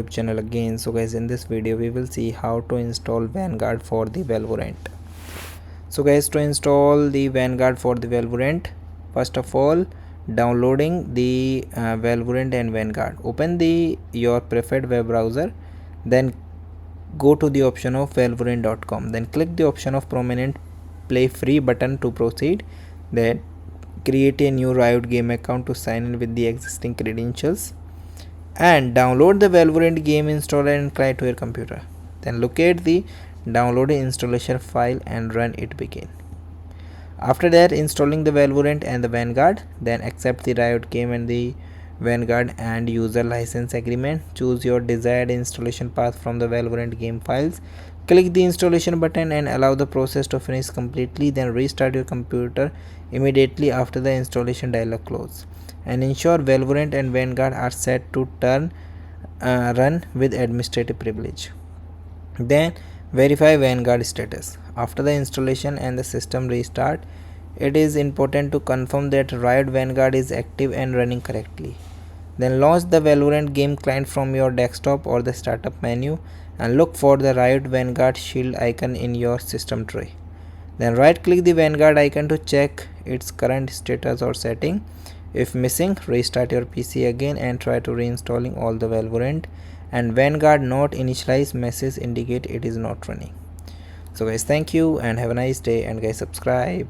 channel again. So guys, in this video we will see how to install Vanguard for the Valorant. So guys, to install the Vanguard for the Valorant, first of all, downloading the Valorant and Vanguard, open your preferred web browser, then go to the option of valorant.com, then click the option of prominent play free button to proceed, then create a new Riot game account to sign in with the existing credentials, and download the Valorant game installer and try to your computer. Then locate the downloaded installation file and run it begin. After that, installing the Valorant and the Vanguard, then accept the Riot game and the Vanguard and user license agreement. Choose your desired installation path from the Valorant game files. Click the installation button and allow the process to finish completely. Then restart your computer immediately after the installation dialog close. And ensure Valorant and Vanguard are set to run with administrative privilege. Then verify Vanguard status. After the installation and the system restart, it is important to confirm that Riot Vanguard is active and running correctly. Then launch the Valorant game client from your desktop or the startup menu and look for the Riot Vanguard shield icon in your system tray. Then right click the Vanguard icon to check its current status or setting. If missing, restart your PC again and try to reinstalling all the Valorant and Vanguard not initialized message indicate it is not running. So guys, thank you and have a nice day, and guys, subscribe.